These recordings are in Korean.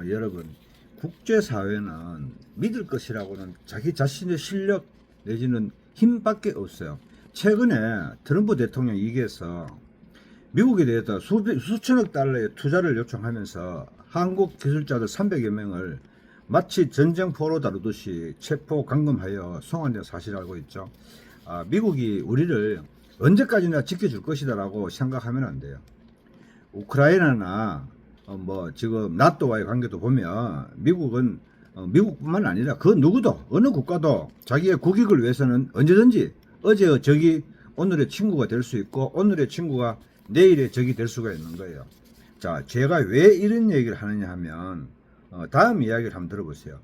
여러분, 국제사회는 믿을 것이라고는 자기 자신의 실력 내지는 힘밖에 없어요. 최근에 트럼프 대통령 이기에서 미국에 대해서 수천억 달러의 투자를 요청하면서 한국 기술자들 300여 명을 마치 전쟁포로 다루듯이 체포 감금하여 송환된 사실을 알고 있죠. 미국이 우리를 언제까지나 지켜줄 것이다라고 생각하면 안 돼요. 우크라이나나 지금 나토와의 관계도 보면 미국은 미국뿐만 아니라 그 누구도 어느 국가도 자기의 국익을 위해서는 언제든지 어제의 적이 오늘의 친구가 될 수 있고 오늘의 친구가 내일의 적이 될 수가 있는 거예요. 자, 제가 왜 이런 얘기를 하느냐 하면 다음 이야기를 한번 들어보세요.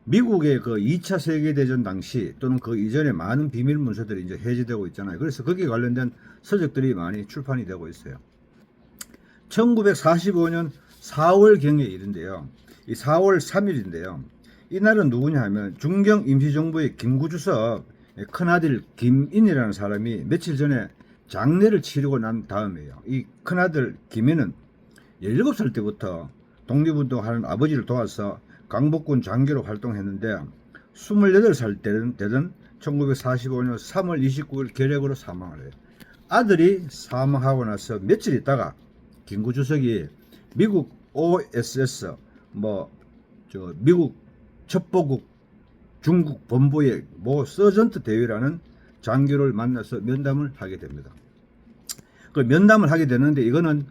미국의 그 2차 세계대전 당시 또는 그 이전에 많은 비밀 문서들이 이제 해제되고 있잖아요. 그래서 거기에 관련된 서적들이 많이 출판이 되고 있어요. 1945년 4월경에 일인데요. 이 4월 3일인데요. 이날은 누구냐 하면 중경 임시정부의 김구주석 큰아들 김인이라는 사람이 며칠 전에 장례를 치르고 난 다음이에요. 이 큰아들 김인은 17살 때부터 독립운동하는 아버지를 도와서 강복군 장교로 활동했는데 28살 되던 1945년 3월 29일 결핵으로 사망을 해요. 아들이 사망하고 나서 며칠 있다가 김구주석이 미국 OSS 미국 첩보국 중국 본부의 서전트 대위라는 장교를 만나서 면담을 하게 됩니다. 그 면담을 하게 되는데 이거는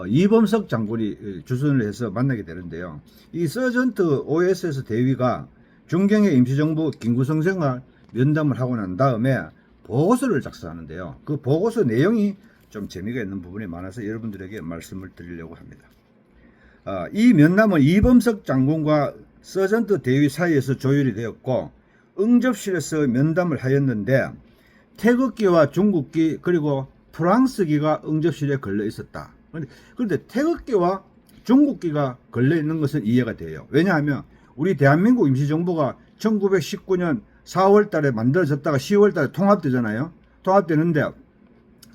이범석 장군이 주선을 해서 만나게 되는데요. 이 서전트 OSS 대위가 중경의 임시정부 김구성생과 면담을 하고 난 다음에 보고서를 작성하는데요. 그 보고서 내용이 좀 재미가 있는 부분이 많아서 여러분들에게 말씀을 드리려고 합니다. 이 면담은 이범석 장군과 서전트 대위 사이에서 조율이 되었고 응접실에서 면담을 하였는데 태극기와 중국기 그리고 프랑스기가 응접실에 걸려 있었다. 그런데 태극기와 중국기가 걸려 있는 것은 이해가 돼요. 왜냐하면 우리 대한민국 임시정부가 1919년 4월 달에 만들어졌다가 10월 달에 통합되잖아요. 통합되는데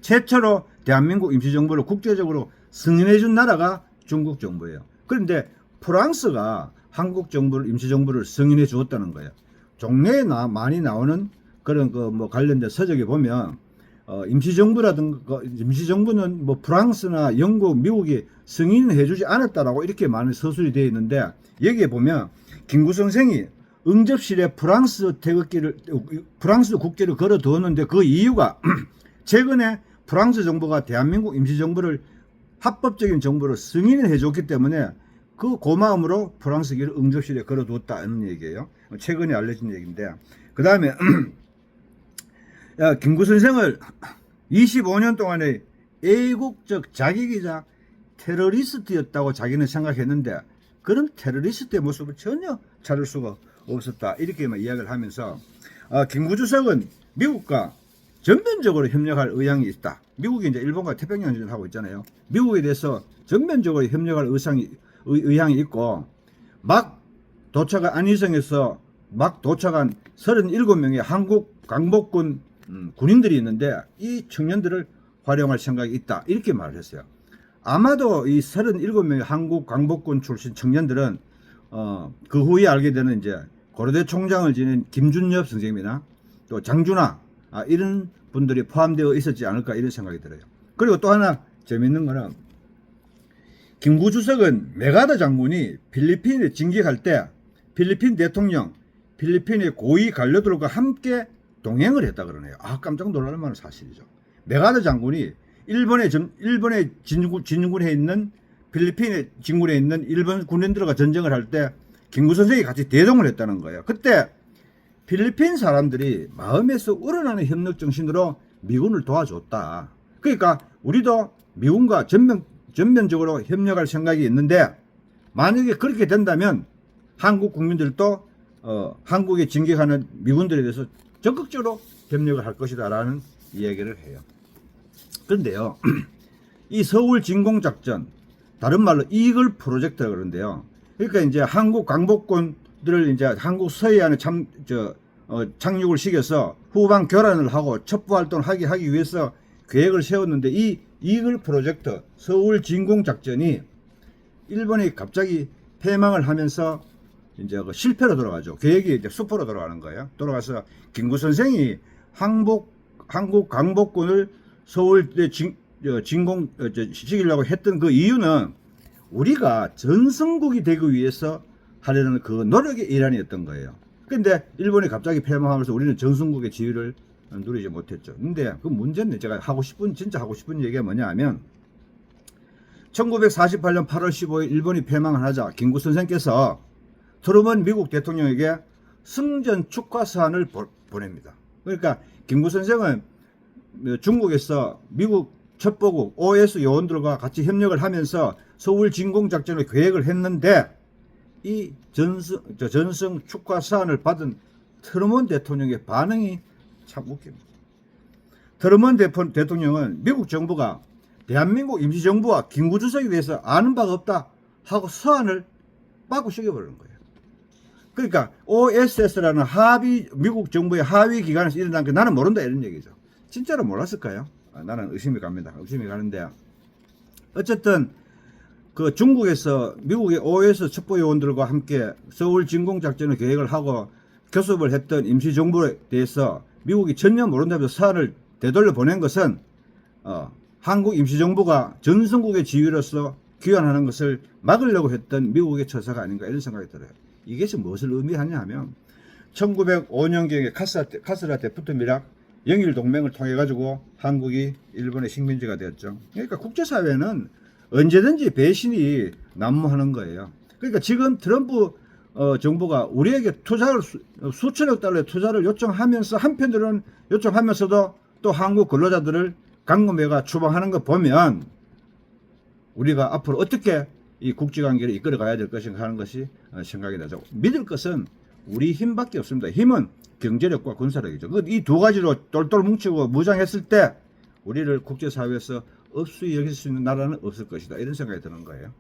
최초로 대한민국 임시정부를 국제적으로 승인해 준 나라가 중국 정부예요. 그런데 프랑스가 한국 정부를 임시정부를 승인해 주었다는 거예요. 종래에 많이 나오는 그런 관련된 서적에 보면 임시정부라든가 임시정부는 프랑스나 영국, 미국이 승인해 주지 않았다라고 이렇게 많은 서술이 되어 있는데 여기에 보면 김구성생이 응접실에 프랑스 국기를 걸어 두었는데 그 이유가 최근에 프랑스 정부가 대한민국 임시정부를 합법적인 정부로 승인해 줬기 때문에 그 고마움으로 프랑스기를 응접실에 걸어 두었다는 얘기예요. 최근에 알려진 얘기인데 그 다음에 김구선생을 25년 동안의 애국적 자기이자 테러리스트였다고 자기는 생각했는데 그런 테러리스트의 모습을 전혀 찾을 수가 없었다. 이렇게만 이야기를 하면서 김구주석은 미국과 전면적으로 협력할 의향이 있다. 미국이 이제 일본과 태평양전을 하고 있잖아요. 미국에 대해서 전면적으로 협력할 의향이 있고 막 도착한 안희성에서 막 도착한 37명의 한국 강복군 군인들이 있는데 이 청년들을 활용할 생각이 있다. 이렇게 말을 했어요. 아마도 이 37명의 한국 강복군 출신 청년들은 그 후에 알게 되는 이제 고려대 총장을 지낸 김준엽 선생님이나 또 장준하 이런 분들이 포함되어 있었지 않을까 이런 생각이 들어요. 그리고 또 하나 재밌는 거는 김구주석은 메가더 장군이 필리핀에 진격할 때 필리핀 대통령, 필리핀의 고위 관료들과 함께 동행을 했다 그러네요. 깜짝 놀랄 만한 사실이죠. 메가더 장군이 일본에 진군해 있는 필리핀에 진군해 있는 일본 군인들과 전쟁을 할 때 김구 선생이 같이 대동을 했다는 거예요. 그때 필리핀 사람들이 마음에서 우러나는 협력 정신으로 미군을 도와줬다. 그러니까 우리도 미군과 전면적으로 협력할 생각이 있는데 만약에 그렇게 된다면 한국 국민들도 한국에 진격하는 미군들에 대해서 적극적으로 협력을 할 것이다 라는 이야기를 해요. 그런데요, 이 서울 진공작전, 다른 말로 이글 프로젝트라고 그러는데요. 그러니까 이제 한국 강복군들을 이제 한국 서해안에 착륙을 시켜서 후방 교란을 하고 첩보 활동을 하기 위해서 계획을 세웠는데 이 이글 프로젝트 서울 진공작전이 일본이 갑자기 패망을 하면서 이제 그 실패로 돌아가죠. 계획이 이제 수포로 돌아가는 거예요. 돌아가서 김구 선생이 한국 강복군을 서울대 진공시키려고 했던 그 이유는 우리가 전성국이 되기 위해서 하려는 그 노력의 일환이었던 거예요. 근데 일본이 갑자기 패망하면서 우리는 전성국의 지위를 누리지 못했죠. 근데 그 문제는 제가 진짜 하고 싶은 얘기가 뭐냐 하면 1948년 8월 15일 일본이 패망을 하자 김구 선생께서 트루먼 미국 대통령에게 승전 축하 사안을 보냅니다. 그러니까 김구 선생은 중국에서 미국 첩보국 OS 요원들과 같이 협력을 하면서 서울 진공작전을 계획을 했는데 이 전승 축하 사안을 받은 트루먼 대통령의 반응이 참 웃깁니다. 트루먼 대통령은 미국 정부가 대한민국 임시정부와 김구 주석에 대해서 아는 바가 없다 하고 서한을 빠꾸 씌워버리는 거예요. 그러니까 OSS라는 미국 정부의 하위 기관에서 일어난 게 나는 모른다 이런 얘기죠. 진짜로 몰랐을까요? 나는 의심이 갑니다. 의심이 가는데 어쨌든 그 중국에서 미국의 OS 첩보요원들과 함께 서울 진공작전을 계획을 하고 교섭을 했던 임시정부에 대해서 미국이 전혀 모른다면서 사안을 되돌려 보낸 것은 한국 임시정부가 전성국의 지위로서 귀환하는 것을 막으려고 했던 미국의 처사가 아닌가 이런 생각이 들어요. 이것이 무엇을 의미하냐 하면 1905년경에 카스라 데프트미락 영일 동맹을 통해 가지고 한국이 일본의 식민지가 되었죠. 그러니까 국제사회는 언제든지 배신이 난무하는 거예요. 그러니까 지금 트럼프 정부가 우리에게 투자를 수천억 달러의 투자를 요청하면서 한편으로는 요청하면서도 또 한국 근로자들을 강금회가 추방하는 거 보면 우리가 앞으로 어떻게 이 국제관계를 이끌어 가야 될 것인가 하는 것이 생각이 나죠. 믿을 것은 우리 힘밖에 없습니다. 힘은 경제력과 군사력이죠. 이 두 가지로 똘똘 뭉치고 무장했을 때 우리를 국제사회에서 없이 여길 수 있는 나라는 없을 것이다. 이런 생각이 드는 거예요.